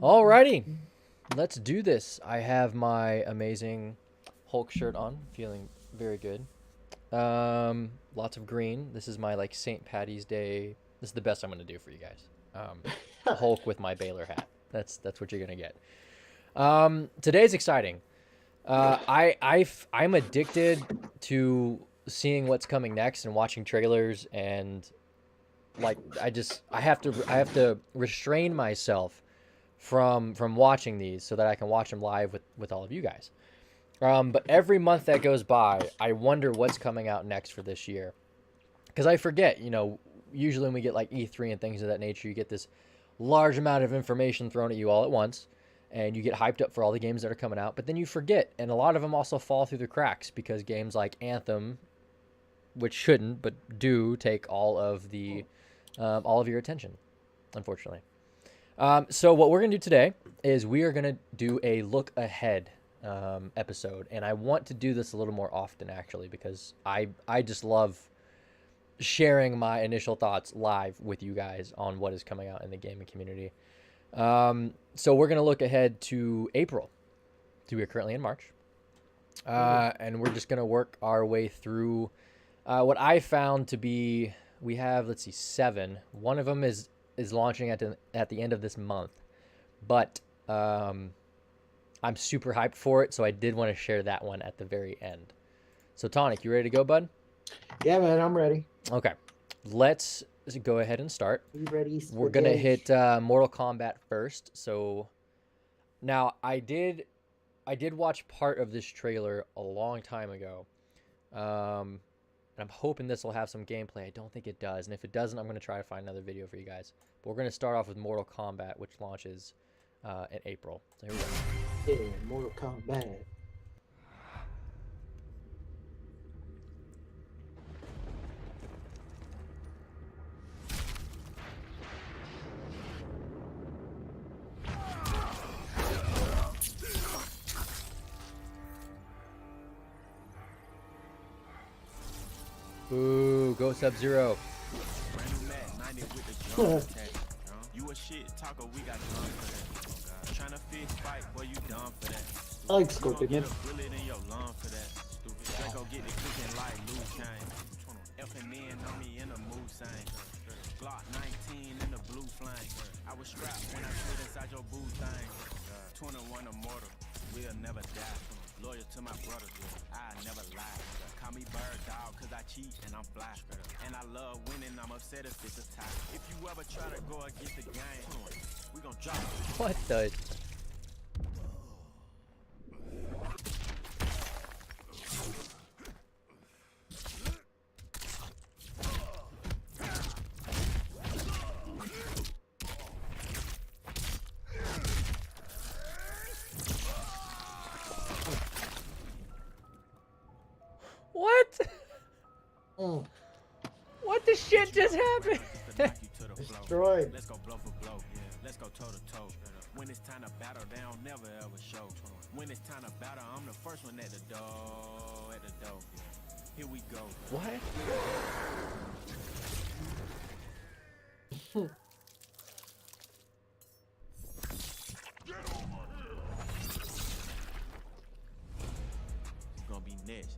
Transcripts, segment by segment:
Alrighty, let's do this. I have my amazing Hulk shirt on, feeling very good. Lots of green. This is my like St. Patty's Day. This is the best I'm gonna do for you guys. Hulk with my Baylor hat. That's what you're gonna get. Today's exciting. I'm addicted to seeing what's coming next and watching trailers and like I have to restrain myself from watching these so that I can watch them live with all of you guys. But every month that goes by, I wonder what's coming out next for this year because I forget. Usually when we get like E3 and things of that nature, you get this large amount of information thrown at you all at once, and you get hyped up for all the games that are coming out. But then you forget, and a lot of them also fall through the cracks because games like Anthem, which shouldn't but do take all of your attention, unfortunately. So what we're gonna do today is we are gonna do a look ahead episode, and I want to do this a little more often actually because I just love sharing my initial thoughts live with you guys on what is coming out in the gaming community. So we're gonna look ahead to April. So we are currently in March, and we're just gonna work our way through what I found to be. We have, let's see, seven. One of them is launching at the end of this month, but I'm super hyped for it, so I did want to share that one at the very end. So Tonic, you ready to go, bud? Yeah, man, I'm ready. Okay, let's go ahead and start. Be ready, We're gonna spaghetti. hit Mortal Kombat first. So now I did watch part of this trailer a long time ago. Um, and I'm hoping this will have some gameplay. I don't think it does, and if it doesn't, I'm gonna try to find another video for you guys. But we're gonna start off with Mortal Kombat, which launches in April. So here we go. Yeah, Mortal Kombat. Ooh, go Sub-Zero. Brand new Mac 90 with the jump attack. You a shit talker, we got done for that. Tryna fist fight, boy, you done for that. I like You gon' Scorpion, get man. a bullet in your lung for that. Stupid. Draco get the cooking like loose change. F'n in on me in the mood sign. Glock 19 in the blue flame. I was strapped when I slid inside your boo thing. 21 immortal, we'll never die. Loyal to my brothers, I never lie. Call me bird dog, cause I cheat and I'm fly. And I love winning, I'm upset if it's a tie. If you ever try to go against the game, we gon' drop it. What the? What? Mm, What the shit just happened? To knock you to the floor. destroyed. Let's go blow for blow. Let's go toe to toe. When it's time to battle, they don't never ever show. When it's time to battle, I'm the first one at the door. At the door. Here we go. What? Gonna be next.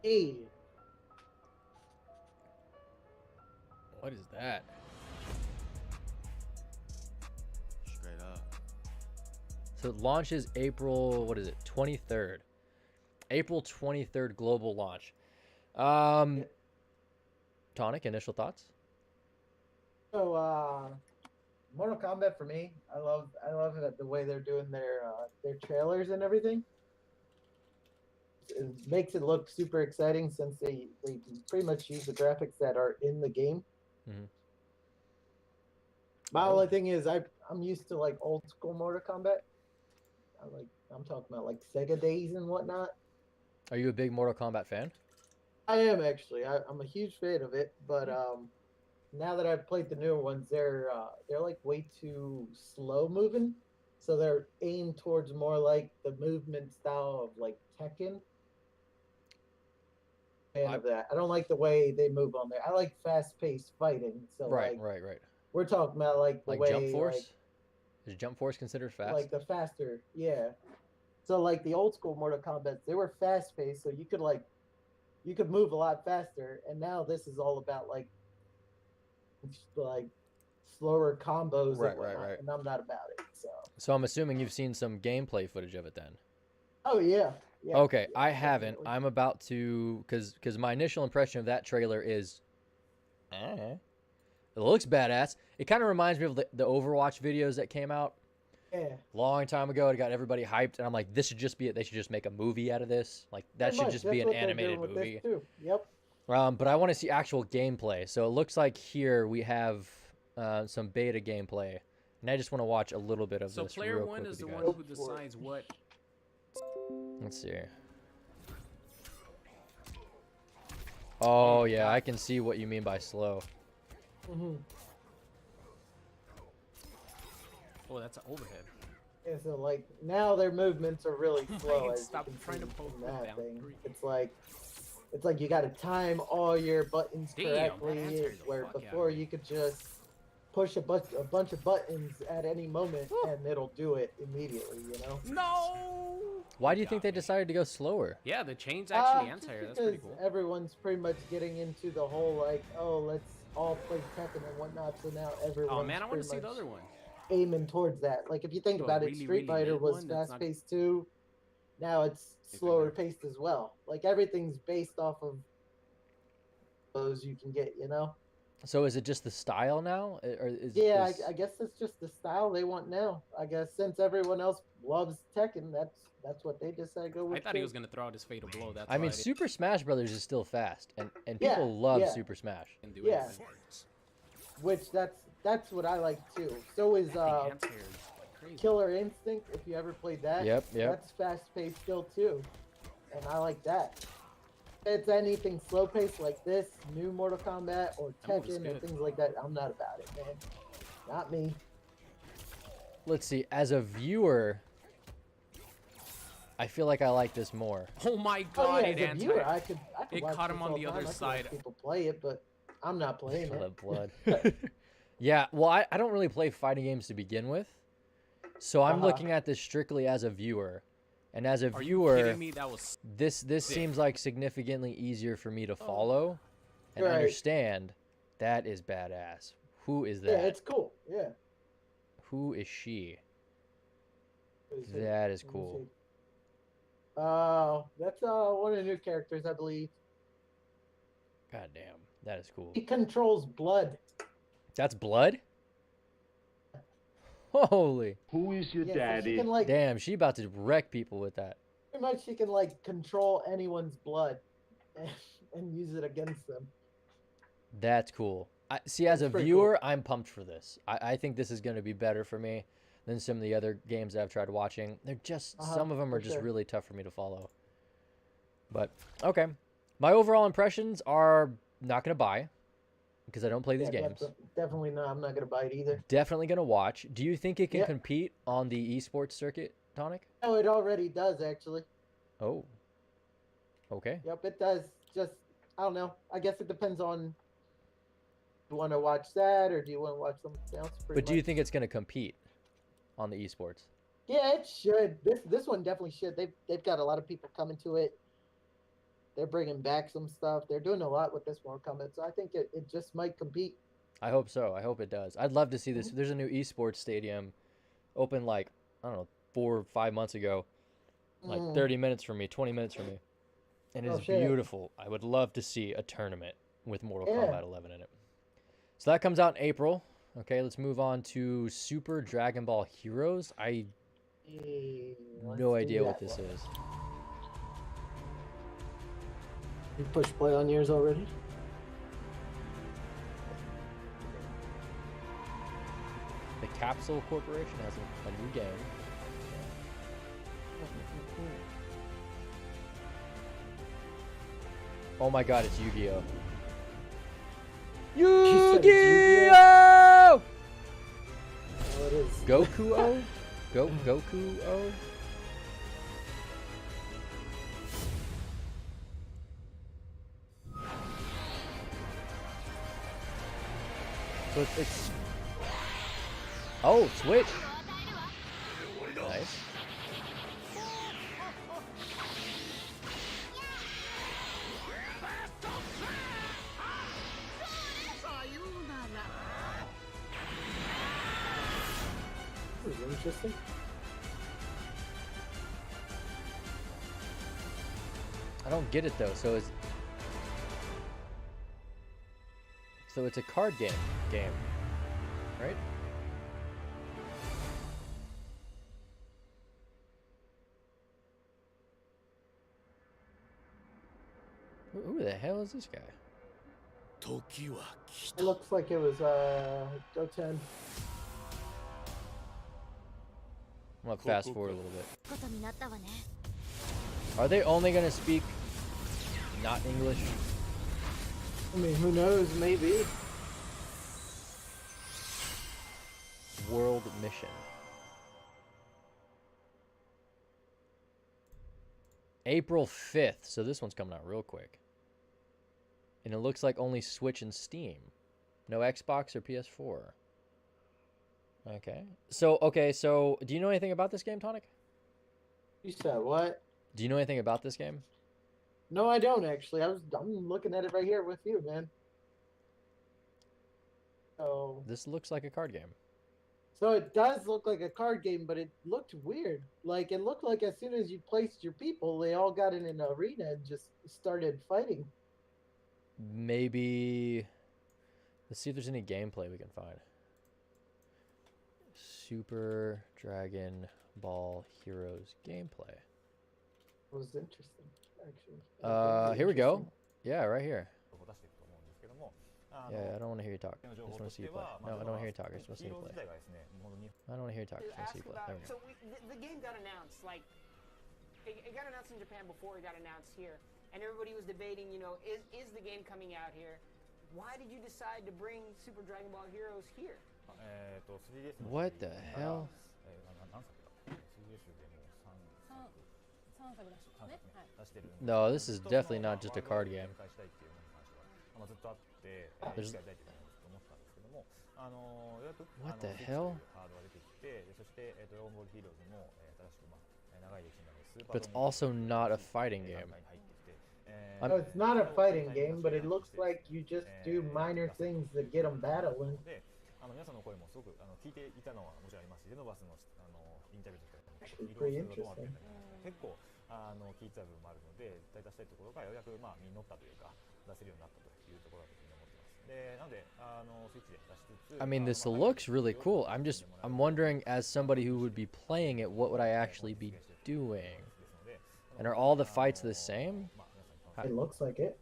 Hey, What is that? Straight up. So it launches April, what is it, 23rd. April 23rd global launch. Um, Tonic, initial thoughts? so Mortal Kombat for me, I love that the way they're doing their trailers and everything. It makes it look super exciting since they pretty much use the graphics that are in the game. Mhm. My Oh. only thing is I'm used to like old school Mortal Kombat. I'm talking about like Sega days and whatnot. Are you a big Mortal Kombat fan? I am actually. I'm a huge fan of it, but now that I've played the newer ones, they're like way too slow moving. So they're aimed towards more like the movement style of like Tekken. Fan I, of that. I don't like the way they move on there. I like fast paced fighting. So right, like right, right. We're talking about like the Like way Jump Force? Is Jump Force considered fast? like the faster, yeah. So like the old school Mortal Kombat, they were fast paced, so you could move a lot faster. And now this is all about like slower combos Right, and right, whatnot, right. and I'm not about it. So So I'm assuming you've seen some gameplay footage of it then. oh yeah, yeah. Okay, yeah, I haven't. definitely. I'm about to, cause my initial impression of that trailer is, it looks badass. It kind of reminds me of the Overwatch videos that came out Yeah, long time ago. It got everybody hyped, and I'm like, this should just be it. They should just make a movie out of this. Like that pretty should much. just That's be an what they're animated doing with movie. this too. Yep. But I want to see actual gameplay. So it looks like here we have some beta gameplay, and I just want to watch a little bit of So this. player real one quick is with the you one guys. who decides what. Let's see. Oh yeah, I can see what you mean by slow. hmm Oh, that's an overhead. Yeah, so like now their movements are really slow. Like, as you stop can trying to see poke in me that down. thing. It's like you got to time all your buttons Damn, that correctly, answers the where fuck out of before me. you could just push a bunch of buttons at any moment and it'll do it immediately. You know. No. Why do you think they decided to go slower? Yeah, the chain's actually Just anti-air. That's pretty because cool. everyone's pretty much getting into the whole like, oh, let's all play Tekken and whatnot. So now everyone's Oh man, I want to see pretty the much other one. aiming towards that. Like if you think Do a about it, really, Street really Fighter mid was one that's fast not- paced too. Now it's If I slower know. paced as well. Like everything's based off of those you can get, you know? So is it just the style now, or is Yeah, is- I guess it's just the style they want now. I guess since everyone else loves Tekken, that's what they decided to go with. I thought he too. was gonna throw out his fatal blow. That's I mean, why I Super Smash Brothers is still fast, and Yeah, people love yeah. Super Smash. didn't do Yeah. anything. Which that's what I like too. So is The anti-air is crazy. Killer Instinct, if you ever played that. Yep, yep. That's fast paced still too. And I like that. If it's anything slow paced like this, new Mortal Kombat or That move is Tekken or good. things like that, I'm not about it, man. Not me. Let's see. As a viewer, I feel like I like this more. Oh my Oh god, yeah, it as a anti. viewer, I could It watch caught him this on all the time. other I could watch side. people play it, but I'm not playing I it. love blood. Yeah, well, I don't really play fighting games to begin with, so I'm Uh-huh. looking at this strictly as a viewer, and as a Are you viewer, kidding me? That was this sick. seems like significantly easier for me to follow and Right. understand. That is badass. Who is Yeah, that? it's cool. Yeah. Who is she? Let me see. That is Let me cool. see. That's one of the new characters, I believe. God damn, that is cool. He controls blood. That's blood? Holy. Who is your Yeah, so she daddy? can like Damn, she about to wreck people with that. pretty much she can like control anyone's blood and use it against them. That's cool. See, as That's a pretty viewer, I'm pumped for this. I think this is going to be better for me than some of the other games I've tried watching. They're just, some of them are for just sure. really tough for me to follow. But, okay. My overall impressions are not going to buy because I don't play these Yeah, games. definitely not. I'm not gonna buy it either. Definitely going to watch. Do you think it can Yeah. compete on the esports circuit, Tonic? Oh, it already does actually. Oh. Okay. Yep, it does. Just I don't know. I guess it depends on. Do you want to watch that or do you want to watch something else? But do you think it's going to compete on the esports? Yeah, it should. This one definitely should. They've got a lot of people coming to it. They're bringing back some stuff. They're doing a lot with this Mortal Kombat, so I think it just might compete. I hope so. I hope it does. I'd love to see this. There's a new esports stadium open like, I don't know, 4 or 5 months ago. Like Mm. 30 minutes from me, 20 minutes from me. And Oh, it's shit. beautiful. I would love to see a tournament with Mortal Yeah. Kombat 11 in it. So that comes out in April. Okay, let's move on to Super Dragon Ball Heroes. I Let's no do idea what that this one. is. You push play on yours already? The Capsule Corporation has a new game. Oh my god, it's Yu-Gi-Oh! said it's Yu-Gi-Oh! Oh, it is. Goku-O? Goku-O? So it's Oh, Switch. Nice. This is interesting. I don't get it though. So it's a card game, right? Who the hell is this guy? 時は来 It た looks like it was Goten. I'm gonna fast forward a little bit. ことになったわね。 Are they only gonna speak not English? I mean, who knows? Maybe. World mission. April 5th, so this one's coming out real quick. And it looks like only Switch and Steam. No Xbox or PS4. Okay. So do you know anything about this game, Tonic? You said what? Do you know anything about this game? No, I don't actually. I'm looking at it right here with you, man. So This looks like a card game. it does look like a card game, but it looked weird. Like it looked like as soon as you placed your people, they all got in an arena and just started fighting. Maybe let's see if there's any gameplay we can find. Super Dragon Ball Heroes gameplay. It was interesting, actually. Here we go. Yeah, right here. を出していくと思うんですけども、Yeah, I don't want to hear you talk. I の just 情報 want と to し see て you play. は、 No, I don't want to hear you talk. I ヒ just want to see ー you ロー play. 自体がですね、もう本当に I don't want to hear you talk. I to just want to see ask you play. about. There we go. So the game got announced. Like, it got announced in Japan before it got announced here, and everybody was debating. You know, is the game coming out here? Why did you decide to bring Super Dragon Ball Heroes here? 3DS の What the hell? 何作だ 3DS でも3作出してますね。はい。出してるんで No, this is definitely not just a card game. 展開したいっていう思いに関しては、ずっとあって、 There's- いつかやりたいっていうのをずっと思ってたんですけども、ようやく What the Switch という hell? ハードが出てきて、でそして、ドラゴンボールヒーローズも、新しく、長い歴史になるスーパー But it's also not a fighting 段 game. 階に入ってきて、 No, it's not a fighting game, but it looks like you just do minor things to get them battling. で、皆さんの声もすごく聞いていたのはもちろんありますし、ゼノバスのインタビューとかでも Pretty 色々どうなって interesting. るんだみたいな結構聞いてた部分もあるので、絶対出したいところがようやく身に乗ったというか出せるようになったというところだというふうに思ってます。で、なのでスイッチで出しつつ、 I mean, this looks really cool. I'm wondering, as somebody who would be playing it, what would I actually be doing? And are all the fights the same? It looks like it.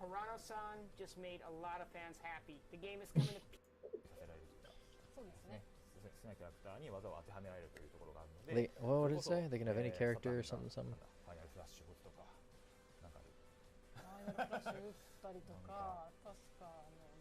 Hirano-san just made a lot of fans happy. The game is coming to させられるというかそうですね。好きなキャラクターに技を当てはめられるというところがあるので、 They, what did it say? They can have any character or something, something. ファイナルフラッシュホットとかなんかある。ファイナルフラッシュ打ったりとか、確か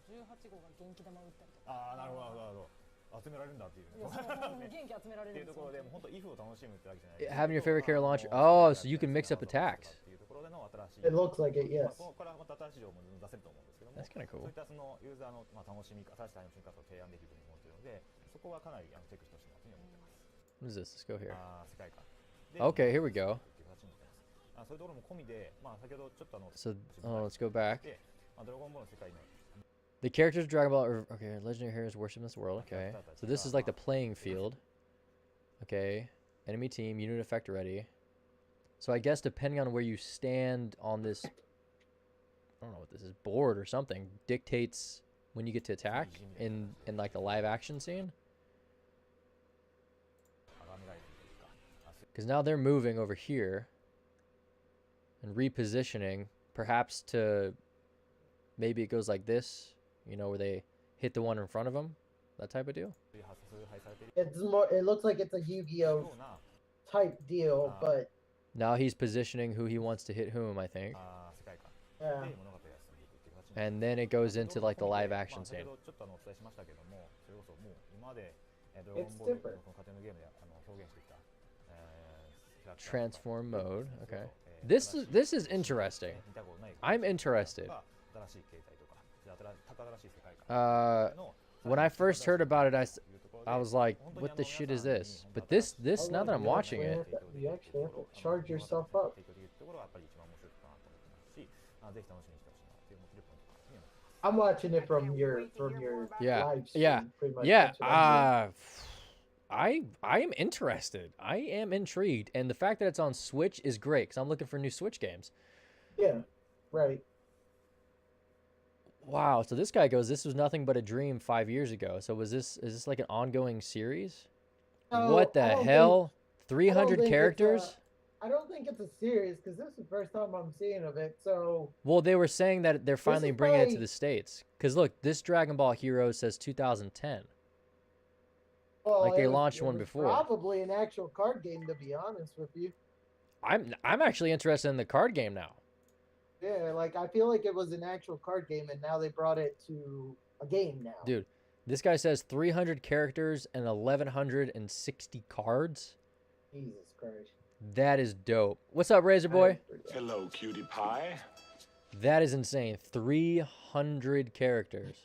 18号が元気玉打ったりとか。なるほどなるほど。集められるんだっていうね。いや、そう元気集められっていうとるんですよ。ころでもう本当 if を楽しむってわけじゃない。 Having your favorite character launcher. Oh, so you can mix up attacks. っていうところでの新しい。 It looks like it, yes. これはまた新しい情報も出せると思うんですけども。 That's kind of そう cool. いったそのユーザーの楽しみ方、新しい楽しみ方を提案できると思っているので、そこはかなりチェックしてほしいなというふうに思ってます。 What is this? Let's go here. 世界観。で Okay, here we go. っていう形になってます。そういうところも込みで、先ほどちょっとSo, let's go back. で、ドラゴンボールの世界の The characters of Dragon Ball are okay. Legendary heroes worship in this world. Okay, so this is like the playing field. Okay, enemy team, unit effect ready. So I guess depending on where you stand on this, I don't know what this is, board or something, dictates when you get to attack in like the live action scene. 崇められているというか、 Because now they're moving over here and repositioning, perhaps to maybe it goes like this, you know, where they hit the one in front of them, that type of deal. 崇拝されている It's more. It looks like it's a よ Yu-Gi-Oh うな type deal, but Now he's positioning who he wants to hit whom, I think. 世界観 yeah. で物語が進んでいくっていう形になって And then it goes into like the live action 先 scene. ほどちょっとお伝えしましたけども、それこそもう今までドラ It's ゴンボール different. のこの家庭のゲームで表現してきたキャラクターとか Transform mode. Okay. えー This is interesting. 見たことない I'm interested. 新しい形態とか、新しい世界観 Uh, when I first heard about it, I was like, what the shit is this? But this Oh, now that I'm you watching actually it, have to- you actually have to charge yourself up. 提供できるところがやっぱり一番面白いかなと思ってますし、ぜひ楽しみにしてほしいなというのを切るポイントかなというふうに思います。 I'm watching it from your yeah, live stream. yeah, Pretty much. yeah. That's what I'm doing. I am interested. I am intrigued, and the fact that it's on Switch is great because I'm looking for new Switch games. Yeah, right. Wow. So this guy goes, "This was nothing but a dream 5 years ago." So is this like an ongoing series? No, What I the don't hell? think 300 it's, characters? I don't think it's a series because this is the first time I'm seeing of it. So Well, they were saying that they're finally is bringing it to probably- the States. Because look, this Dragon Ball Hero says 2010. well, Like, they it was- launched it one was before. Probably an actual card game, to be honest with you. I'm actually interested in the card game now. Yeah, like I feel like it was an actual card game, and now they brought it to a game now. Dude, this guy says 300 characters and 1,160 cards. Jesus Christ. That is dope. What's up, Razor Boy? Hello, cutie pie. That is insane. 300 characters.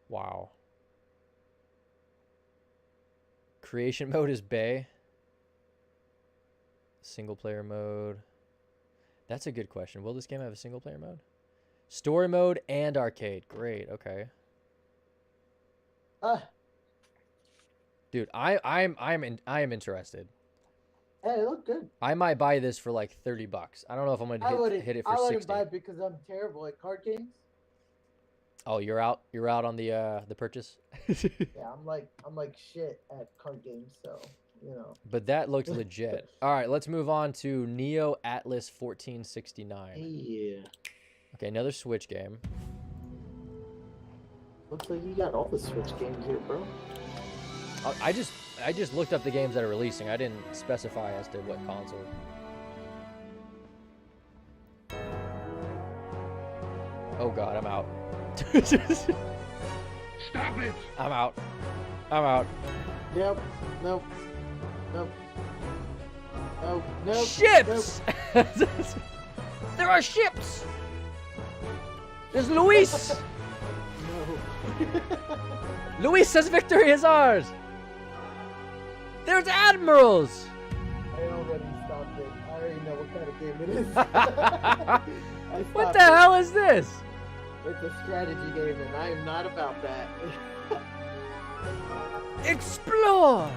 Wow. Creation mode is Bay. Single player mode. That's a good question. Will this game have a single player mode? Story mode and arcade. Great. Okay. Dude, I am interested. Hey, it looked good. I might buy this for like $30. I don't know if I'm I gonna wouldn't hit it I for wouldn't 60. buy it because I'm terrible at card games. Oh, you're out on the purchase. Yeah, I'm like shit at card games, so you know. But that looked legit. All right, let's move on to Neo Atlas 1469. Yeah. Okay, another Switch game. Looks like you got all the Switch games here, bro. I just looked up the games that are releasing. I didn't specify as to what console. Oh god, I'm out. Stop it! I'm out. I'm out. Yep. Nope. Nope. Nope. Nope. Ships! There are ships! There's Luis! Nope. No. Luis says victory is ours! There's admirals! I already stopped it. I already know what kind of game it is. I What stopped the it. hell is this? It's a strategy game, and I am not about that. Explore!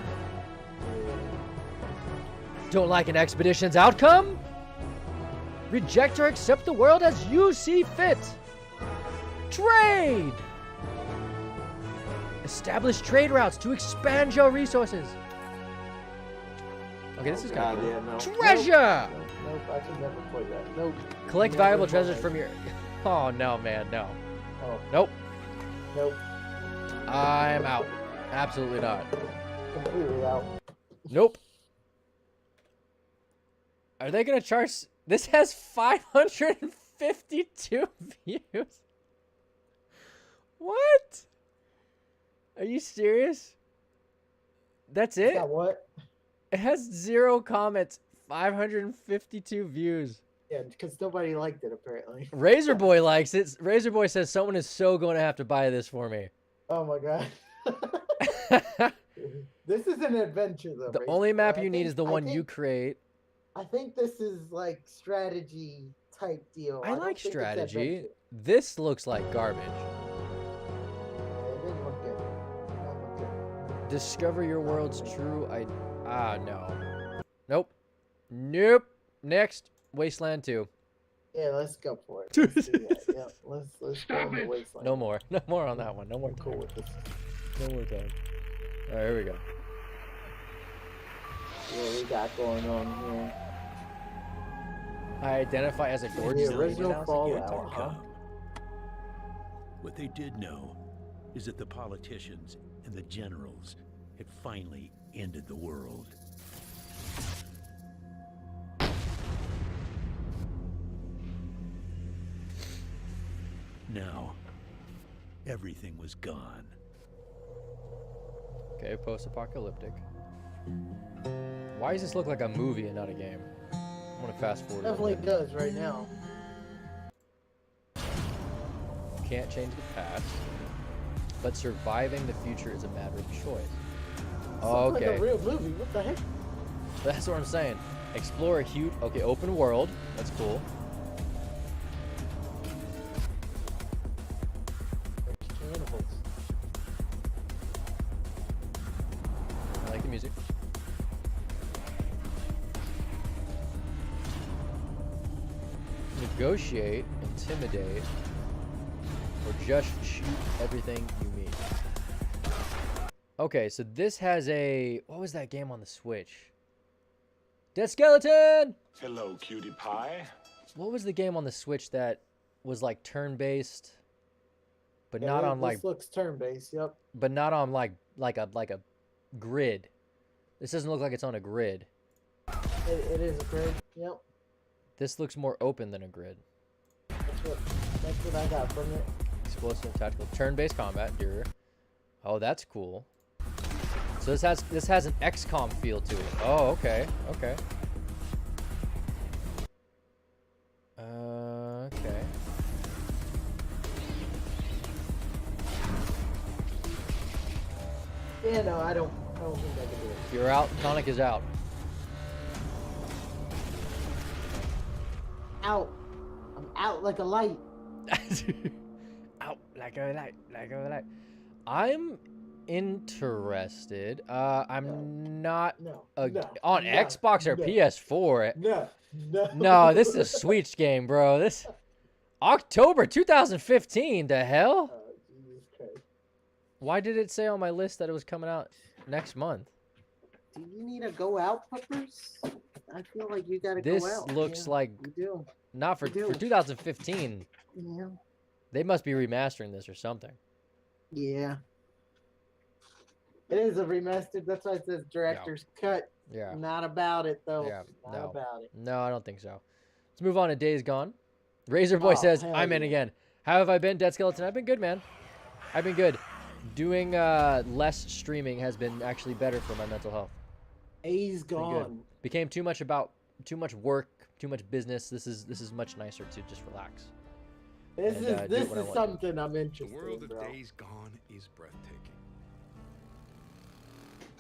Don't like an expedition's outcome? Reject or accept the world as you see fit. Trade! Establish trade routes to expand your resources. Okay, this is kind of cool. yeah, no. Treasure! Nope, nope, I can never play that. Nope. Collect Never valuable in my treasures life. from your... Oh, no, man, no. Oh, Nope. nope. I'm out. Absolutely not. Completely out. Nope. Are they gonna charge? This has 552 views. What? Are you serious? That's it? Got what? It has 0 comments, 552 views. Yeah, because nobody liked it apparently. Razor Boy likes it. Razor Boy says someone is so going to have to buy this for me. Oh my god. This is an adventure though. The Razor only Boy. map I you need think- is the I one you think- create. I think this is like strategy type deal. I don't like think it's strategy. adventure. This looks like garbage. Yeah, it didn't look good. Not look good. Discover your world's true no. Nope. Nope. Next. Wasteland 2. Yeah, let's go for it. Let's do that. Yeah, let's go in the wasteland. No more. No more on that one. No more I'm cool time. with this. No more time. Alright, here we go. What we got going on here? I identify as a gorgeous The lady. original Fallout, huh? What they did know is that the politicians and the generals had finally ended the world. Now, everything was gone. Okay, post-apocalyptic. Why does this look like a movie and not a game? I'm gonna fast forward. Definitely does right now. Can't change the past, but surviving the future is a matter of choice. Oh, Sounds okay. like a real movie. What the heck? That's what I'm saying. Explore a huge, okay, open world. That's cool. Cannibals. I like the music. Negotiate, intimidate, or just shoot everything you meet. Okay, so this has a, what was that game on the Switch? Dead Skeleton! Hello, cutie pie. What was the game on the Switch that was like turn-based, but Yeah, not on like, This looks turn-based. Yep. but not on like a grid. This doesn't look like it's on a grid. It is a grid. Yep. This looks more open than a grid. That's what I got from it. Explosive and tactical turn-based combat. Oh, that's cool. So this has an XCOM feel to it. Oh, okay, okay. Okay. Yeah, no, I don't think I can do it. You're out. Tonic is out. Out. I'm out like a light. Out like a light, like a light. I'm interested. I'm not No. on no, Xbox or no, PS4. No. No, this is a Switch game, bro. This October 2015. The hell? Oh, Jesus Christ. Why did it say on my list that it was coming out next month? Do you need to go out, puppers? I feel like you gotta This go out. looks Yeah, like you do. not for You for do. 2015. Yeah. They must be remastering this or something. Yeah. It is a remastered. That's why it says director's cut. Yeah. Not about it though. Yeah, Not no. about it. No, I don't think so. Let's move on to Days Gone. Razor Boy Oh, says, hell I'm in yeah. again. How have I been, Dead Skeleton? I've been good, man. I've been good. Doing less streaming has been actually better for my mental health. He's Pretty good. gone. Became too much work, too much business. This is much nicer to just relax. This And, is do this what I is want to. something I'm The interested world in, of bro. Days Gone is breathtaking.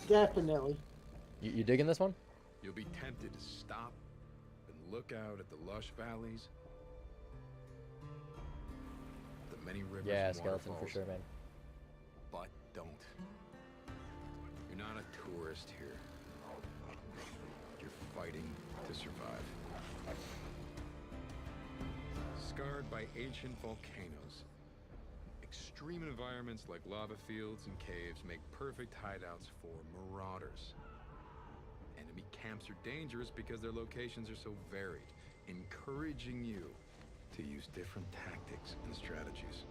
Definitely. You digging this one? You'll be tempted to stop and look out at the lush valleys, the many rivers Yeah, and Skeleton for waterfalls, sure, man. but don't. You're not a tourist here. You're fighting to survive. Scarred by ancient volcanoes, extreme environments like lava fields and caves make perfect hideouts for marauders. Enemy camps are dangerous because their locations are so varied, encouraging you to use different tactics and strategies.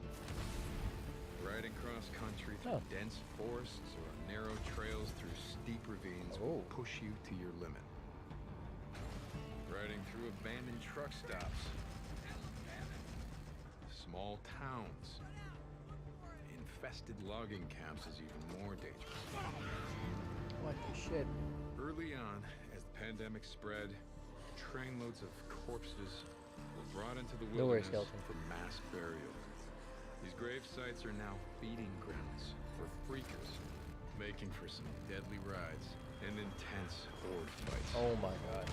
Riding cross country through Oh. dense forests or on narrow trails through steep ravines will push you to your limit. Riding through abandoned truck stops, small towns, infested logging camps is even more dangerous. What the shit? Early on, as the pandemic spread, trainloads of corpses were brought into the No worries, wilderness Skeleton. for mass burial. These grave sites are now feeding grounds for freakers, making for some deadly rides and intense horde fights. Oh my god.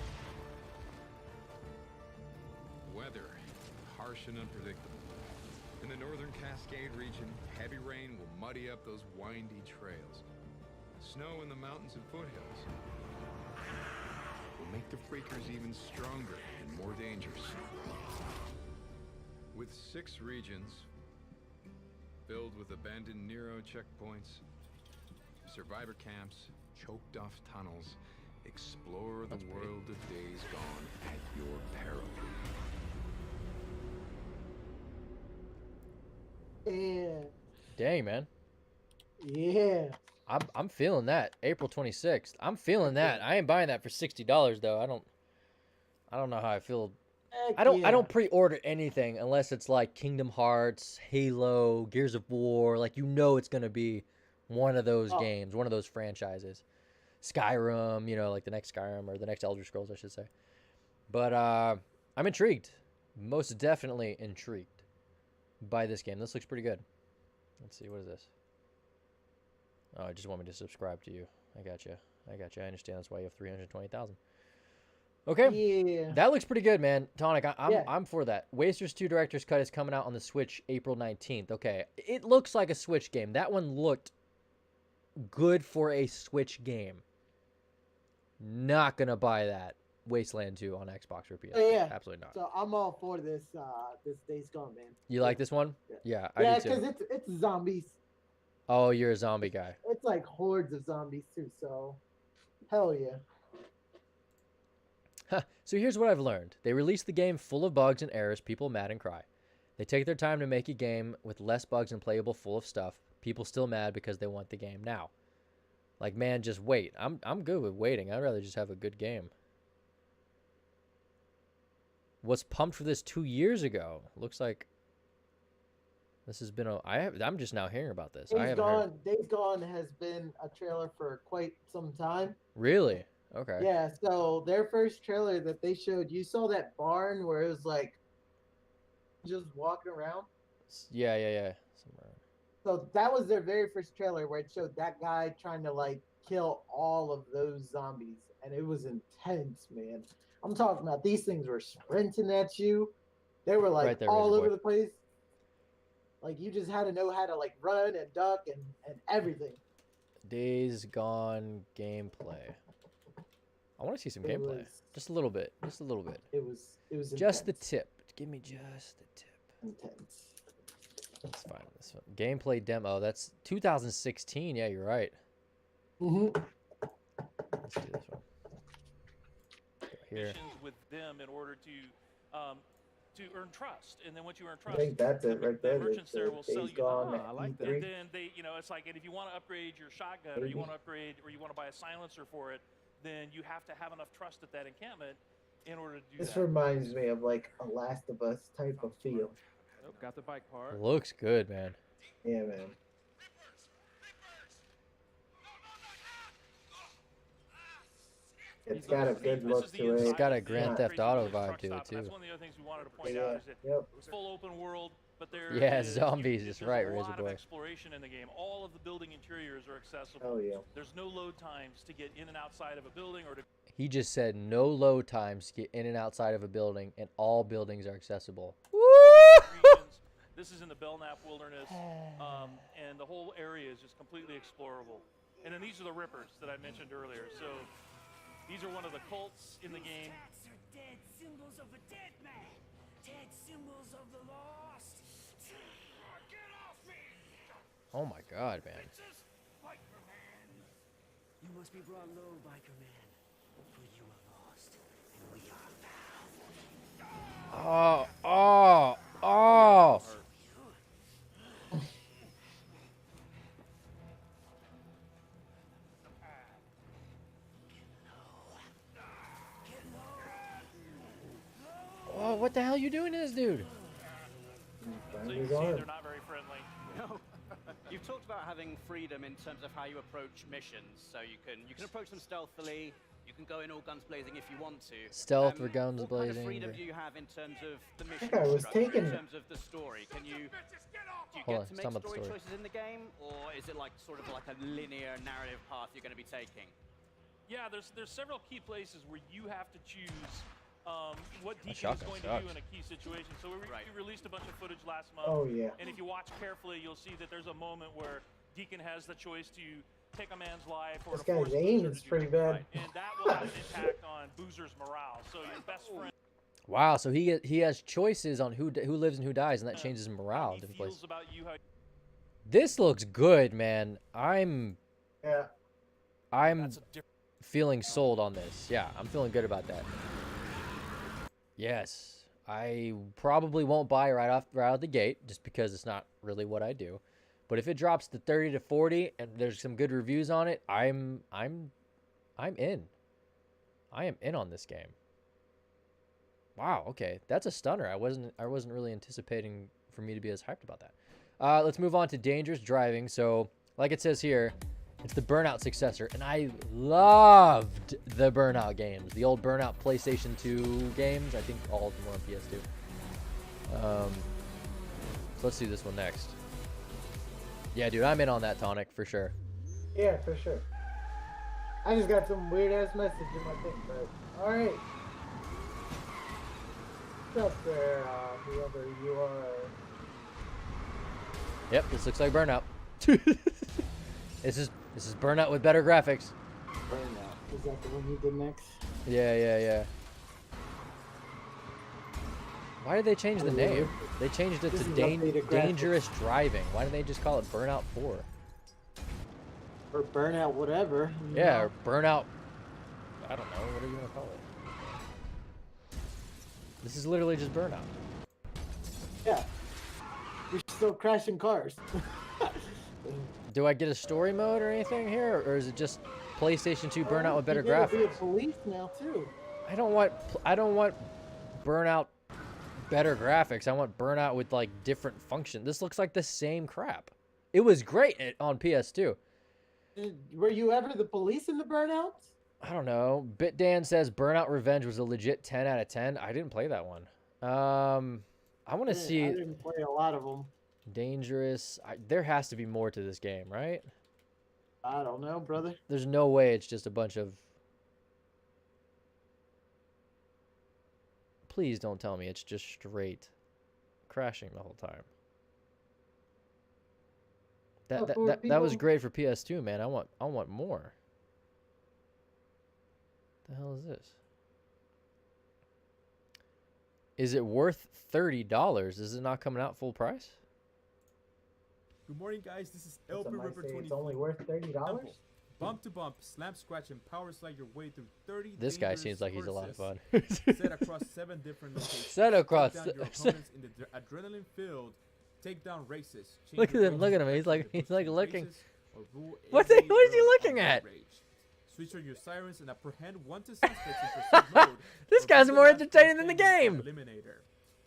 Weather, harsh and unpredictable. In the northern Cascade region, heavy rain will muddy up those windy trails. Snow in the mountains and foothills will make the freakers even stronger and more dangerous. With 6 regions filled with abandoned Nero checkpoints, survivor camps, choked off tunnels, explore the world of Days Gone at your peril. Yeah. Dang, man. Yeah. I'm feeling that. April 26th. I'm feeling that. I ain't buying that for $60 though. I don't know how I feel. Heck I yeah. don't pre-order anything unless it's like Kingdom Hearts, Halo, Gears of War. Like, you know it's gonna be one of those games, one of those franchises. Skyrim, you know, like the next Skyrim or the next Elder Scrolls, I should say. But I'm intrigued. Most definitely intrigued by this game. This looks pretty good. Let's see, what is this? Oh, I just want me to subscribe to you. I got you. I understand that's why you have 320,000. Okay. Yeah. That looks pretty good, man. Tonic, Yeah. I'm for that. Wasters 2 Director's Cut is coming out on the Switch April 19th. Okay. It looks like a Switch game. That one looked good for a Switch game. Not going to buy that Wasteland 2 on Xbox or PS. Yeah. Absolutely not. So I'm all for this this Days Gone, man. You like this one? Yeah, I Yeah, do too. because it's zombies. Oh, you're a zombie guy. It's like hordes of zombies too, so hell yeah. So here's what I've learned. They release the game full of bugs and errors, people mad and cry. They take their time to make a game with less bugs and playable full of stuff. People still mad because they want the game now. Like, man, just wait. I'm good with waiting. I'd rather just have a good game. Was pumped for this 2 years ago. Looks like this has been I'm just now hearing about this. I haven't heard. Days Gone has been a trailer for quite some time. Really? Okay. Yeah, so their first trailer that they showed, you saw that barn where it was like just walking around. Yeah. Somewhere. So that was their very first trailer where it showed that guy trying to like kill all of those zombies, and it was intense, man. I'm talking about these things were sprinting at you. They were like Right there, all Razor over Boy. the place. Like you just had to know how to like run and duck and everything. Days Gone gameplay. I want to see some It gameplay. was- Just a little bit. Just a little bit. It was Just the intense. tip. Give me just the tip. Intense. That's fine. That's fine. Gameplay demo. That's 2016. Yeah, you're right. Mm-hmm. Let's do this one. Go here. Missions with them in order to earn trust, and then once you earn I trust, think that's it right there. the merchants there will sell Days you. Gone I like E3. And then they, it's like, and if you want to upgrade your shotgun, or you Maybe. want to upgrade, or you want to buy a silencer for it, then you have to have enough trust at that encampment in order to do This that. reminds me of like a Last of Us type of feel. Nope, got the bike part. Looks good, man. Yeah, man. It's got a good This look is the to it. It's got a inside Grand of the Theft Auto crazy vibe truck to it, stop, and too. That's one of the other things we wanted to point Yeah, out is that yep. it's full open world, but there Yeah, is, zombies, that's there's right, a Razor lot Boy. of exploration in the game. All of the building interiors are accessible. Oh yeah. There's no load times to get in and outside of a building or to He just said no load times to get in and outside of a building, and all buildings are accessible. regions. This is in the Belknap Wilderness, and the whole area is just completely explorable. And then these are the Rippers that I mentioned earlier. So these are one of the cults in the game. Tats are dead symbols of a dead man. Dead symbols of the lost. Get off me! Oh my god, man. Princess Biker Man. You must be brought low, Biker Man. For you are lost, and we are found. Oh. Oh, what the hell are you doing to this dude? So you can see they're not very friendly. No. You've talked about having freedom in terms of how you approach missions. So you can approach them stealthily. You can go in all guns blazing if you want to. Stealth or guns what kind blazing, of freedom or- do you have in terms of the mission think I was structure, taking- in terms of the story? Can you do you Hold on, get to make talking about the story story. choices in the game, or is it like sort of like a linear narrative path you're going to be taking? Yeah, there's several key places where you have to choose what That Deacon is shotgun going to sucks. do in a key situation. So we released a bunch of footage last month. Oh, yeah. And if you watch carefully, you'll see that there's a moment where Deacon has the choice to take a man's life or This to force guy's Boozer aim to is do pretty something bad. right. And that will have an impact on Boozer's morale. So your best friend Wow, so he has choices on who lives and who dies, and that changes his morale. he Different feels places. about you, how This looks good, man. I'm feeling sold on this. Yeah, I'm feeling good about that. Yes, I probably won't buy right out the gate just because it's not really what I do. But if it drops to 30 to 40 and there's some good reviews on it, I'm in. I am in on this game. Wow, okay. That's a stunner. I wasn't really anticipating for me to be as hyped about that. Let's move on to dangerous driving. So, like it says here, It's the Burnout successor, and I loved the Burnout games. The old Burnout PlayStation 2 games. I think all of them were on PS2. So let's do this one next. Yeah, dude, I'm in on that, Tonic, for sure. Yeah, for sure. I just got some weird ass message in my thing, but alright. What's up there, whoever you are? Yep, this looks like Burnout. This is Burnout with better graphics. Burnout. Is that the one you did next? Yeah. Why did they change the name? They changed it to Dangerous Driving. Why didn't they just call it Burnout 4? Or Burnout whatever. Yeah, or Burnout... I don't know. What are you going to call it? This is literally just Burnout. Yeah. You're still crashing cars. Do I get a story mode or anything here? Or is it just PlayStation 2 Burnout with better graphics? Be a police now, too. I don't want Burnout better graphics. I want Burnout with like different function. This looks like the same crap. It was great on PS2. Were you ever the police in the Burnouts? I don't know. BitDan says Burnout Revenge was a legit 10 out of 10. I didn't play that one. I want to see. I didn't play a lot of them. Dangerous. There has to be more to this game, right? I don't know, brother. There's no way it's just a bunch of... Please don't tell me it's just straight crashing the whole time. That was great for PS2, man. I want more. The hell is this? Is it worth $30? Is it not coming out full price? Good morning, guys. This is LP Ripper 20. It's only worth $30. Bump to bump, slam, scratch, and power slide your way through 30. This guy seems like he's a lot of fun. Set across 7 different locations. Set across. Take down your opponents in the adrenaline-filled takedown races. Look at him! Look at him! He's like looking. What is he looking at? Switch on your sirens and apprehend wanted suspects in pursuit mode. This guy's more entertaining than the game. Eliminator.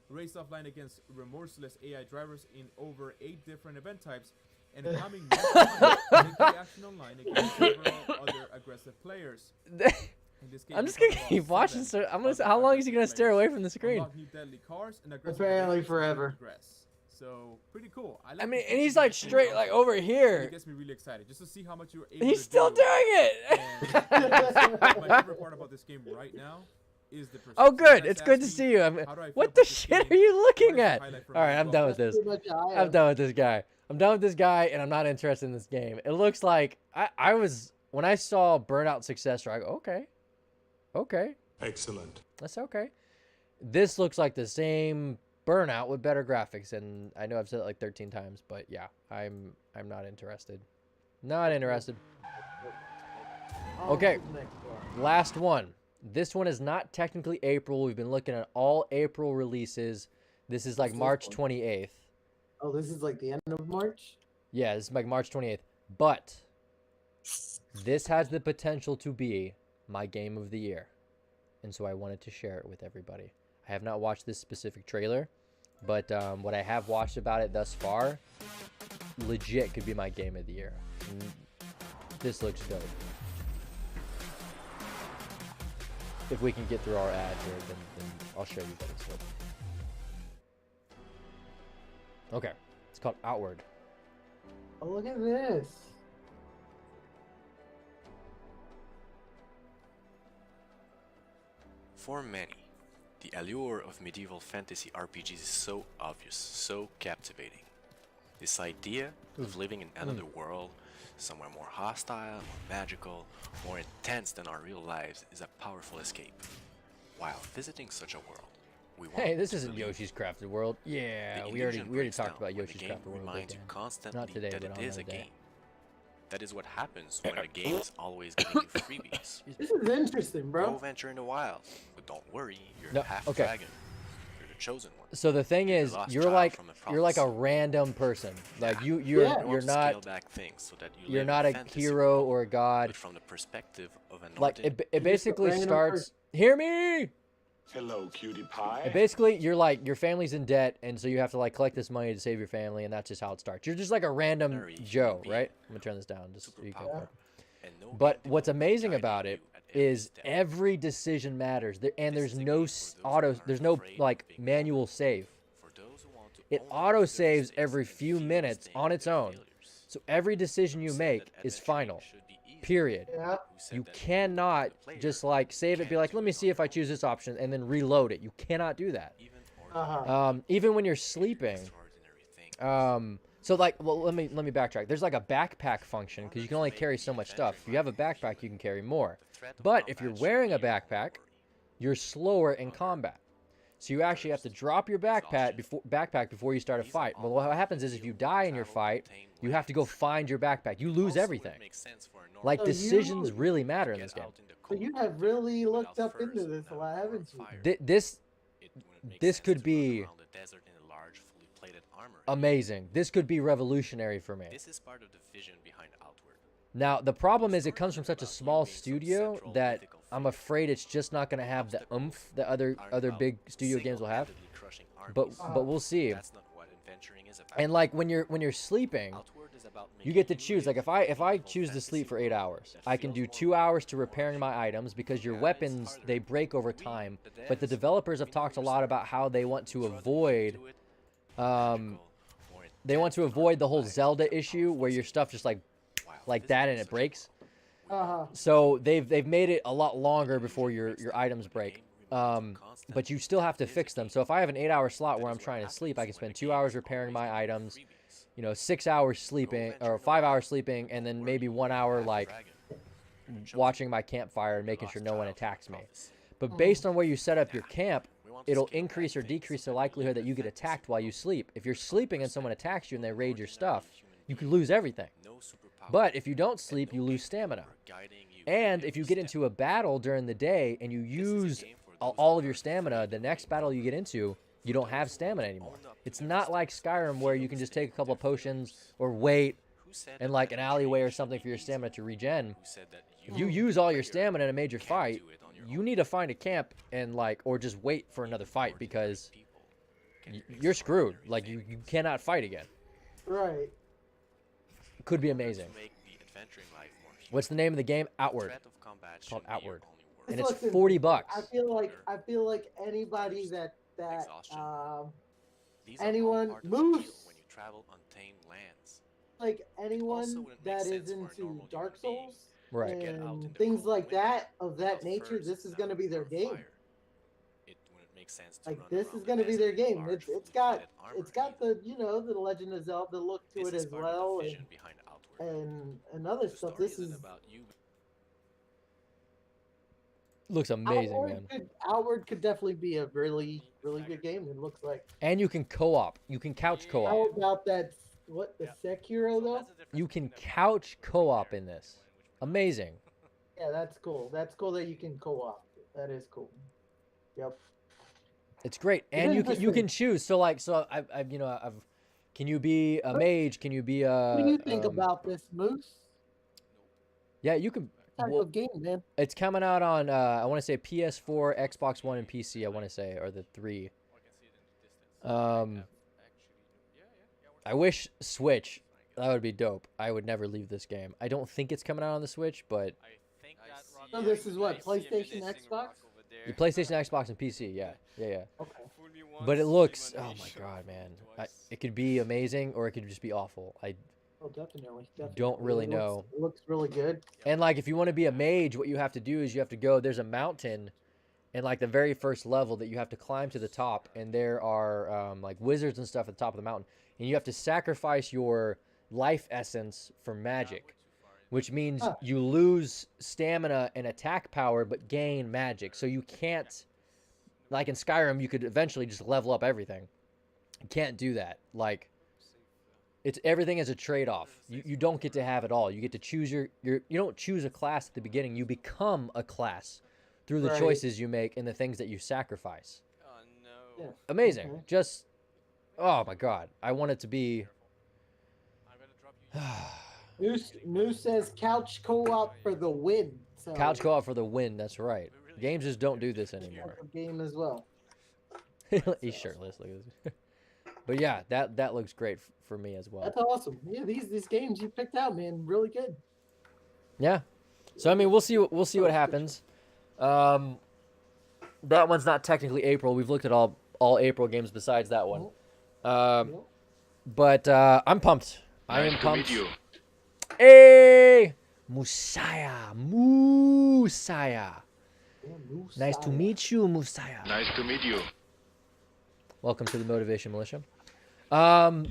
Race offline against remorseless AI drivers in over 8 different event types, and coming next month, make the action online against several other aggressive players. I'm just gonna keep watching. So how long is he gonna stare away from the screen? New deadly cars and apparently forever. So pretty cool. I mean, and he's like straight like over here. It gets me really excited just to see how much you're able He's to still do. doing it. My favorite part about this game right now is the Oh, good. It's good to see you. What the shit are you looking at? All right, I'm done with this. I'm done with this guy. I'm done with this guy, and I'm not interested in this game. It looks like I was when I saw Burnout Successor. I go, okay, Excellent. that's okay. This looks like the same Burnout with better graphics, and I know I've said it like 13 times, but yeah, I'm not interested. Not interested. Okay, last one. This one is not technically April. We've been looking at all April releases. This is like March 28th. Oh, this is like the end of March? Yeah, this is like March 28th. But this has the potential to be my game of the year. And so I wanted to share it with everybody. I have not watched this specific trailer, but what I have watched about it thus far, legit could be my game of the year. This looks dope. If we can get through our ad here, then I'll show you what it's for. Okay, it's called Outward. Oh, look at this. For many, the allure of medieval fantasy RPGs is so obvious, so captivating. This idea of living in another world, somewhere more hostile, more magical, more intense than our real lives, is a powerful escape. While visiting such a world, we want Hey, this to isn't believe Yoshi's Crafted World. Yeah, the we already illusion breaks talked down about when Yoshi's the game Crafted World. reminds you constantly Not today, that but it on is a another day. game. That is what happens when a game is always giving you freebies. This is interesting, bro. Go venture in the wild, but don't worry, you're No, half okay. dragon. You're the chosen one. So the thing You're the is, lost you're child like from the a promised. random person. Like you're You want you're to scale not back things so that you you're live not in a fantasy hero world, or a god. but from the perspective of a Like Nordic. it basically random starts. Hear me. Hello, cutie pie. And basically, you're like your family's in debt, and so you have to like collect this money to save your family, and that's just how it starts. You're just like a random Joe, right? I'm gonna turn this down just so you can. But what's amazing about it is every decision matters, and there's no there's no like manual save. It auto saves every few minutes on its own, so every decision you make is final. Period. Yeah. You cannot just like save it, be like, let me see if I choose this option, and then reload it. You cannot do that. Even when you're sleeping. So like, well, let me backtrack. There's like a backpack function because you can only carry so much stuff. If you have a backpack, you can carry more. But if you're wearing a backpack, you're slower in combat. So you actually have to drop your backpack before you start a fight. But what happens is if you die in your fight, you have to go find your backpack. You lose everything. Like So decisions you- really matter in this game. So you have really looked up into this a lot, haven't you? This could be amazing. This could be revolutionary for me. This is part of the vision behind Outward. Now, the problem is it comes from such a small studio that I'm afraid it's just not going to have the oomph that other big studio games will have. But we'll see. And like when you're sleeping, you get to choose. Like if I choose to sleep for 8 hours, I can do 2 hours to repairing my items because your weapons, they break over time. But the developers have talked a lot about how they want to avoid the whole Zelda issue where your stuff just like that and it breaks. So they've made it a lot longer before your items break. But you still have to fix them. So if I have an 8-hour slot where I'm trying to sleep, I can spend 2 hours repairing my items, 6 hours sleeping or 5 hours sleeping, and then maybe 1 hour like watching my campfire and making sure no one attacks me. But based on where you set up your camp, it'll increase or decrease the likelihood that you get attacked while you sleep. If you're sleeping and someone attacks you and they raid your stuff, you could lose everything. But if you don't sleep, you lose stamina. And if you get into a battle during the day and you use all of your stamina, the next battle you get into, you don't have stamina anymore. It's not like Skyrim where you can just take a couple of potions or wait in like an alleyway or something for your stamina to regen. If you use all your stamina in a major fight, you need to find a camp and or just wait for another fight because you're screwed. Like you cannot fight again. Right. Could be amazing. What's the name of the game? Outward. It's called Outward. And it's Listen, $40. I feel like anybody that anyone Moose, when you travel untamed lands. like anyone that is into Dark Souls, right, and things like that of that nature, this is going to be their game. Like this is going to be their game. It's got the the Legend of Zelda look to it as well, and other stuff. This is looks amazing, man. Outward could definitely be a really good game. It looks like. And you can co-op. You can couch co-op. How about that? What, the Sekiro though? You can couch co-op in this. Amazing. Yeah, that's cool. That's cool that you can co-op. That is cool. Yep. It's great, and you can choose. So I've can you be a mage? Can you be a? What do you think about this, Moose? Yeah, you can. Type of game, man. It's coming out on I want to say PS4, Xbox One, and PC. I want to say, or the 3. I wish Switch. That would be dope. I would never leave this game. I don't think it's coming out on the Switch, but. So this is what, PlayStation, Xbox? The PlayStation, Xbox, and PC. Yeah. Okay. But it looks. Oh my god, man! It could be amazing, or it could just be awful. Oh, definitely. Don't really know. It looks really good. And like, if you want to be a mage, what you have to do is you have to go. There's a mountain, and like the very first level that you have to climb to the top, and there are like wizards and stuff at the top of the mountain, and you have to sacrifice your life essence for magic, which means you lose stamina and attack power, but gain magic. So you can't, like in Skyrim, you could eventually just level up everything. You can't do that. Like. It's everything is a trade-off. You don't get to have it all. You get to choose you don't choose a class at the beginning. You become a class through the choices you make and the things that you sacrifice. Oh no. Yeah. Amazing. Just oh my god. I want it to be Moose says couch co-op for the win. So. Couch co-op for the win, that's right. Games just don't do this anymore. Game as well. He's shirtless. Look at this. But yeah, that looks great for me as well. That's awesome. Yeah, these games you picked out, man, really good. Yeah. So I mean, we'll see what happens. That one's not technically April. We've looked at all April games besides that one. But I'm pumped. I am pumped. Hey, Musaya. Nice to meet you, Musaya. Nice to meet you. Welcome to the Motivation Militia. Oh,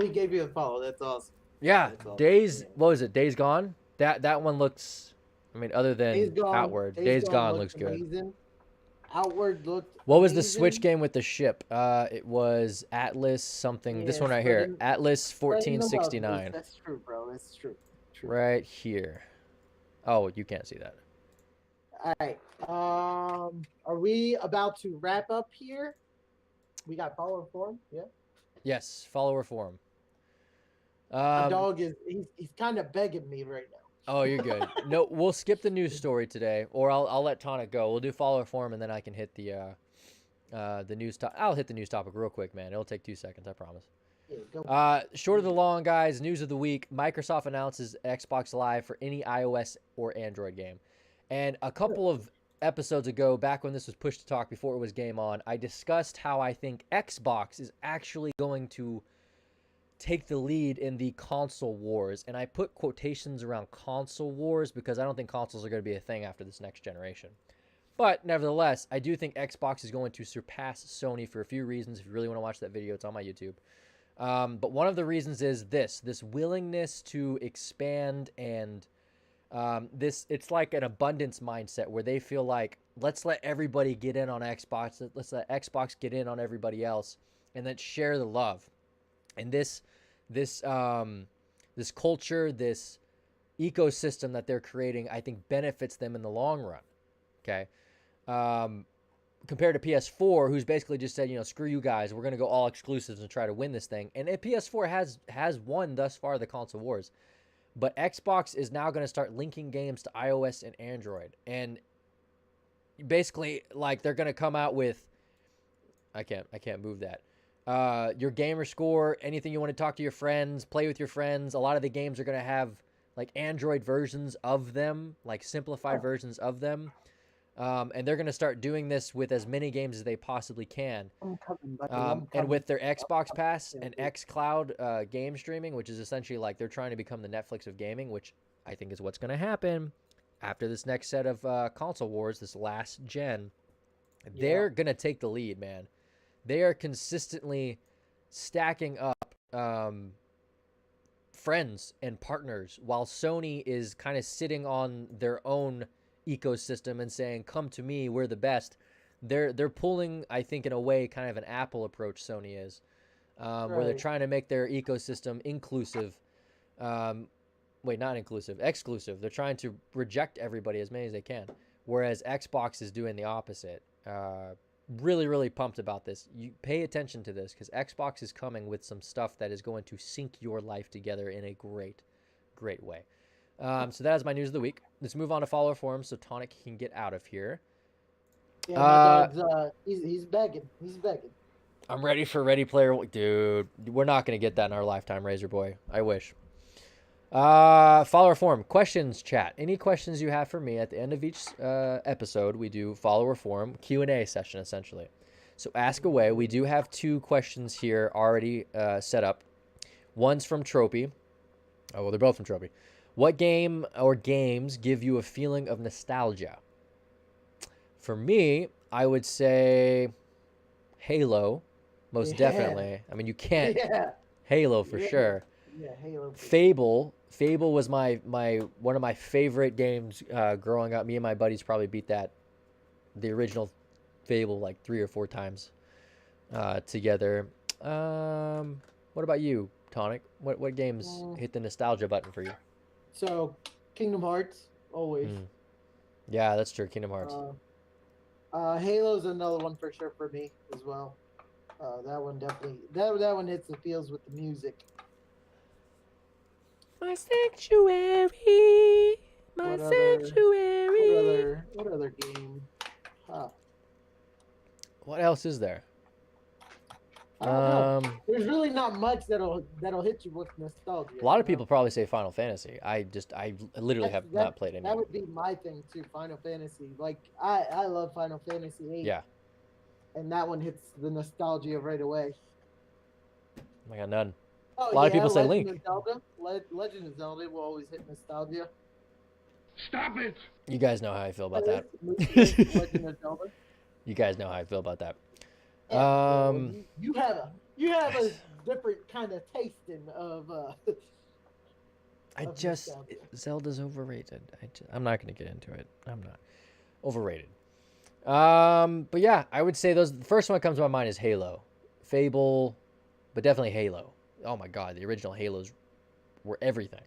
he gave you a follow. That's awesome. Yeah, That's awesome. Days. What was it? Days Gone. That one looks. I mean, other than Days Gone, Outward, Days Gone looks looked good. amazing. Outward looked. What was the amazing. Switch game with the ship? It was Atlas something. This Yeah, one right here, spreading- Atlas spreading the love. 1469. That's true, bro. That's true. Right here. Oh, you can't see that. All right. Are we about to wrap up here? We got follower form. Yeah. Yes, follower forum. My dog is he's kind of begging me right now. Oh, you're good. No, we'll skip the news story today, or I'll let Tonic go. We'll do follower form, and then I can hit the news top. I'll hit the news topic real quick, man. It'll take 2 seconds, I promise. Yeah, go. Short of the long, guys. News of the week: Microsoft announces Xbox Live for any iOS or Android game. And a couple of episodes ago, back when this was Push to Talk, before it was Game On, I discussed how I think Xbox is actually going to take the lead in the console wars. And I put quotations around console wars because I don't think consoles are going to be a thing after this next generation. But nevertheless, I do think Xbox is going to surpass Sony for a few reasons. If you really want to watch that video, it's on my YouTube. But one of the reasons is this willingness to expand and it's like an abundance mindset where they feel like, let's let everybody get in on Xbox. Let's let Xbox get in on everybody else, and then share the love. And this culture, this ecosystem that they're creating, I think benefits them in the long run. Okay. Compared to PS4, who's basically just said, screw you guys, we're going to go all exclusives and try to win this thing. And PS4 has won thus far the console wars. But Xbox is now going to start linking games to iOS and Android. And basically, like, they're going to come out with, I can't move that. Your gamer score, anything you want to talk to your friends, play with your friends. A lot of the games are going to have like Android versions of them, like simplified versions of them. And they're going to start doing this with as many games as they possibly can. And with their Xbox Pass and xCloud game streaming, which is essentially like they're trying to become the Netflix of gaming, which I think is what's going to happen after this next set of console wars, this last gen. They're going to take the lead, man. They are consistently stacking up friends and partners while Sony is kind of sitting on their own ecosystem and saying, come to me, we're the best. They're pulling, I think, in a way, kind of an Apple approach, Sony is, where they're trying to make their ecosystem inclusive. Not inclusive, exclusive. They're trying to reject everybody as many as they can, whereas Xbox is doing the opposite. Really, really pumped about this. You pay attention to this because Xbox is coming with some stuff that is going to sync your life together in a great, great way. So that is my news of the week. Let's move on to follower forums so Tonic can get out of here. Yeah, my dog's, he's begging. He's begging. I'm ready for Ready Player One. Dude, we're not going to get that in our lifetime, Razor Boy. I wish. Follower forum. Questions, chat. Any questions you have for me at the end of each episode, we do follower forum Q&A session, essentially. So ask away. We do have 2 questions here already set up. One's from Tropy. Oh, well, they're both from Tropy. What game or games give you a feeling of nostalgia? For me, I would say Halo, most definitely. I mean, you can't. Yeah. Halo for sure. Yeah, Halo. Fable was my one of my favorite games growing up. Me and my buddies probably beat the original Fable like 3 or 4 times together. What about you, Tonic? What games hit the nostalgia button for you? So, Kingdom Hearts, always. Yeah, that's true. Kingdom Hearts. Halo's another one for sure for me as well. That one definitely. That one hits the feels with the music. My sanctuary. My What other- sanctuary. What other game? Huh. What else is there? I don't know. There's really not much that'll hit you with nostalgia. A lot you of people probably say Final Fantasy. I literally have not played any. That would be my thing too. Final Fantasy. Like I love Final Fantasy 8. Yeah. And that one hits the nostalgia right away. I got none. Oh, A lot of yeah, people say Legend Link. Of Zelda. Legend of Zelda will always hit nostalgia. Stop it! You guys know how I feel about that. Legend of Zelda. You guys know how I feel about that. Yeah, well, you have a different kind of tasting of. Zelda's overrated. I'm not gonna get into it. I'm not overrated. But yeah, I would say the first one that comes to my mind is Halo, Fable, but definitely Halo. Oh my God, the original Halos were everything.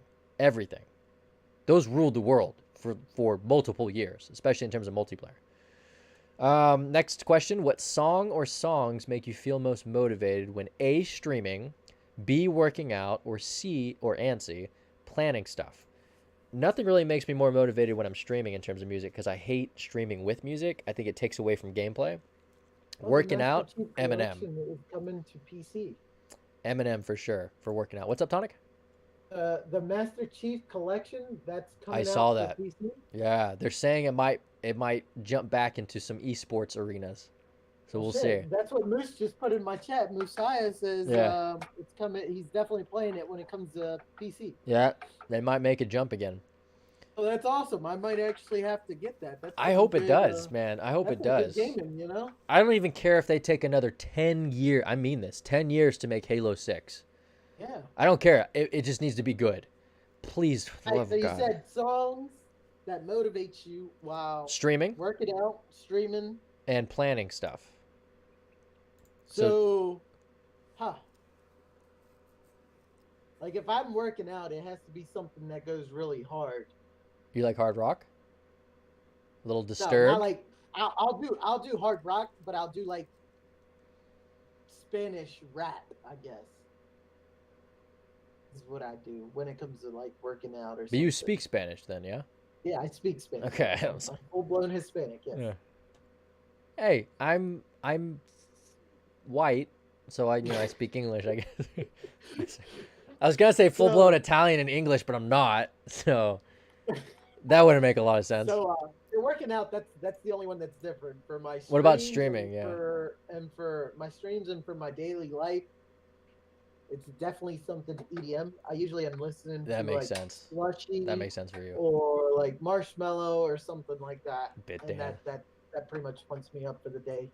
Those ruled the world for multiple years, especially in terms of multiplayer. Next question: what song or songs make you feel most motivated when A, streaming, B, working out, or C, or C, planning stuff? Nothing really makes me more motivated when I'm streaming in terms of music because I hate streaming with music. I think it takes away from gameplay. Working out, Eminem. Is coming to PC. Eminem for sure for working out. What's up, Tonic? The Master Chief Collection that's coming out. I saw for that. PC. Yeah, they're saying it might jump back into some esports arenas. So we'll see. Shit, that's what Moose just put in my chat. Moosiah says it's coming. He's definitely playing it when it comes to PC. Yeah, they might make a jump again. Oh, that's awesome. I might actually have to get that. That's I hope it does, man. I hope it does. Gaming, you know? I don't even care if they take another 10 years. I mean this, 10 years to make Halo 6. Yeah. I don't care. It just needs to be good. Please, for the love So of you God. said songs that motivate you while Streaming. working out, streaming. And planning stuff. So, like if I'm working out, it has to be something that goes really hard. You like hard rock? A little No, Disturbed? not like I'll do hard rock, but I'll do like Spanish rap, I guess. Is what I do when it comes to like working out or something. But you speak Spanish then, yeah? Yeah, I speak Spanish. Okay. I'm full blown Hispanic, yes. Yeah. Hey, I'm white, so I speak English, I guess. I was gonna say full blown Italian and English, but I'm not, so that wouldn't make a lot of sense. So for working out, that's the only one that's different for my. What about streams streaming? and Yeah. For my streams and for my daily life, it's definitely something EDM. I usually am listening That to makes like sense. Slushy. That makes sense for you. Or like Marshmallow or something like that. Bit and Dan. that pretty much pumps me up for the day.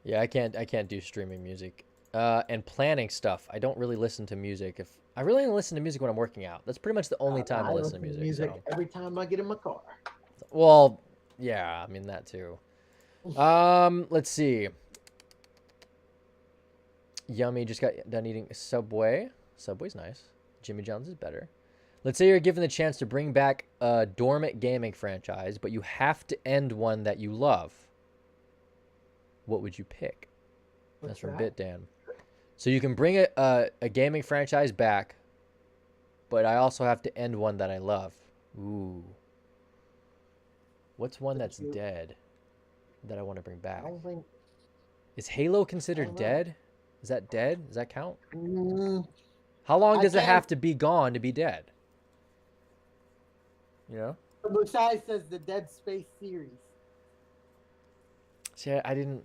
Yeah, I can't do streaming music. And planning stuff. I don't really listen to music. If I really only listen to music when I'm working out. That's pretty much the only time I listen to music. So. Every time I get in my car. Well, yeah, I mean that too. Let's see. Yummy just got done eating Subway. Subway's nice. Jimmy John's is better. Let's say you're given the chance to bring back a dormant gaming franchise, but you have to end one that you love. What would you pick? That's from BitDan. So you can bring a gaming franchise back, but I also have to end one that I love. Ooh. What's one that's dead that I want to bring back? I don't think. Is Halo considered dead? Is that dead? Does that count? Mm, How long I does it can't- have to be gone to be dead? You know? Musai says the Dead Space series. See, I didn't.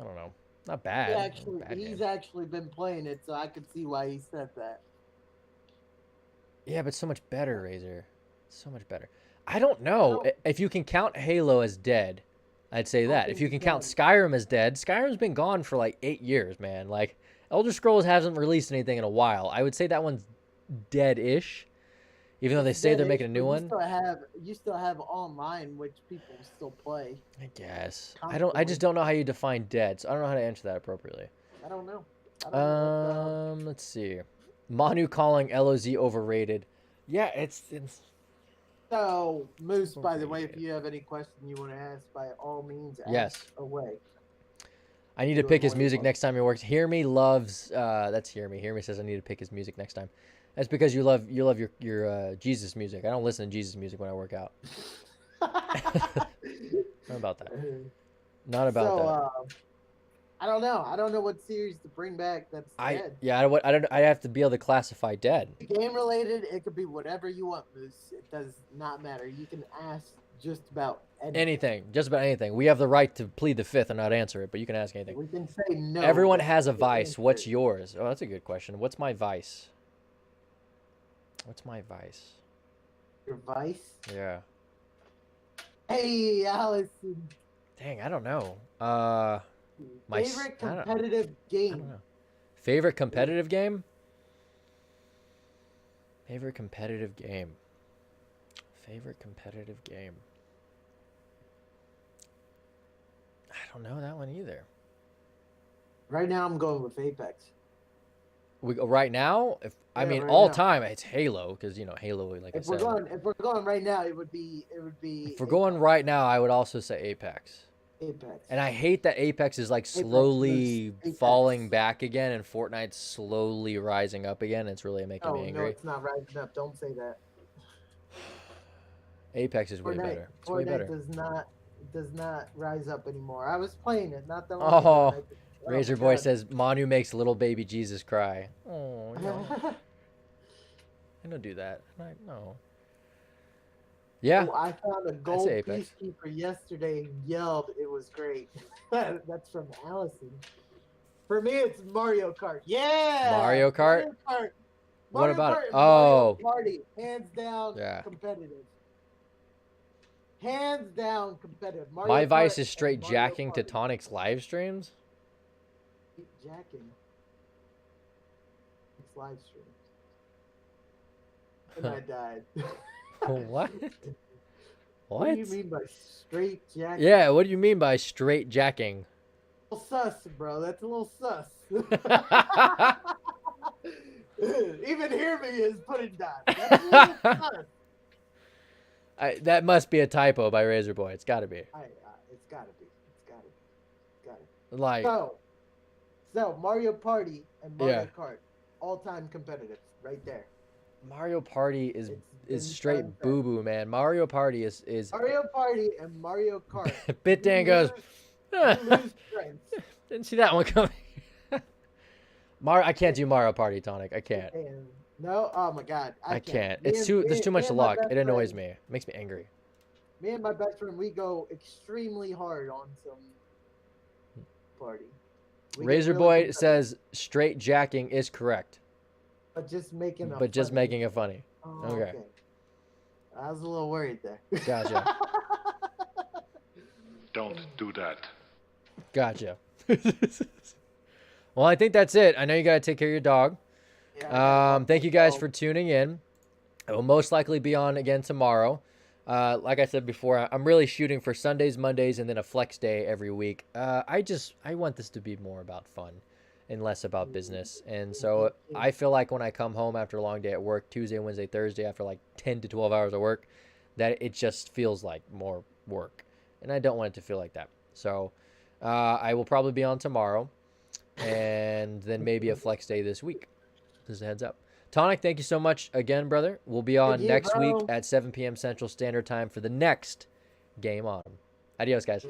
I don't know. Not bad. He's actually been playing it, so I could see why he said that. Yeah, but so much better, Razor. So much better. I don't know. If you can count Halo as dead, I'd say that. If you can count Skyrim as dead, Skyrim's been gone for like 8 years, man. Like, Elder Scrolls hasn't released anything in a while. I would say that one's dead-ish, even though they say they're making a new one. You still have online, which people still play. I guess. I just don't know how you define dead, so I don't know how to answer that appropriately. I don't know. Let's see. Manu calling LOZ overrated. Yeah, it's So, Moose, by the way, if you have any question you want to ask, by all means, ask Yes. away. I need to pick his music next time he works. Hear Me loves, that's Hear Me. Hear Me says I need to pick his music next time. That's because you love your Jesus music. I don't listen to Jesus music when I work out. Not about that. Not about that. I don't know. I don't know what series to bring back that's dead. I don't. I have to be able to classify dead. Game related, it could be whatever you want, Moose. It does not matter. You can ask just about Anything, just about anything. We have the right to plead the fifth and not answer it, but you can ask anything. We can say no. Everyone has a vice. What's yours? Oh, that's a good question. What's my vice? What's my vice? Your vice? Yeah. Hey, Allison. Dang, I don't know. Favorite competitive game? I don't know. Favorite competitive game? Favorite competitive game. Favorite competitive game. I don't know that one either. Right now, I'm going with Apex. Right now, I mean, right all now. time, it's Halo because Halo. Like I If we're said, going right now, it would be. if we're going right now, I would also say Apex. Apex. And I hate that Apex is like slowly falling back again, and Fortnite's slowly rising up again. It's really making me angry. No, it's not rising up. Don't say that. Apex is way better. It's way better. Does not rise up anymore. I was playing it not that long ago. Oh, Razor Boy says Manu makes little baby Jesus cry. Oh no. I don't do that. No. Yeah. Oh, I found a gold peacekeeper yesterday and yelled. It was great. That's from Allison. For me, it's Mario Kart. Yeah. Mario Kart? What about it? Mario Party, hands down. Yeah. Competitive. Hands down competitive. Mario My vice Kart is straight and Mario jacking Party. Tectonic's live streams. Jacking. It's live streams. And I died. What? What do you mean by straight jacking? Yeah, what do you mean by straight jacking? A little sus, bro. That's a little sus. Even hear me is putting down. That's a little sus. That must be a typo by Razor Boy. It's got to be. It's gotta be. It's gotta be. Like. So Mario Party and Mario Kart, all-time competitive, right there. Mario Party is straight boo boo, man. Mario Party is Mario Party and Mario Kart. BitDan goes. Didn't see that one coming. I can't do Mario Party, Tonic. I can't. No, oh my God, I can't. There's too much luck. It annoys me. It makes me angry. Me and my best friend, we go extremely hard on some party. Razor Boy says straight jacking is correct. But just making it funny. Oh, okay. I was a little worried there. Gotcha. Don't do that. Gotcha. Well, I think that's it. I know you got to take care of your dog. Thank you guys for tuning in. I will most likely be on again tomorrow. Like I said before, I'm really shooting for Sundays, Mondays, and then a flex day every week. I want this to be more about fun and less about business. And so I feel like when I come home after a long day at work, Tuesday, Wednesday, Thursday, after like 10 to 12 hours of work, that it just feels like more work. And I don't want it to feel like that. So I will probably be on tomorrow and then maybe a flex day this week. Just a heads up. Tonic, thank you so much again, brother. We'll be on next week at 7 p.m. Central Standard Time for the next Game On. Adios, guys.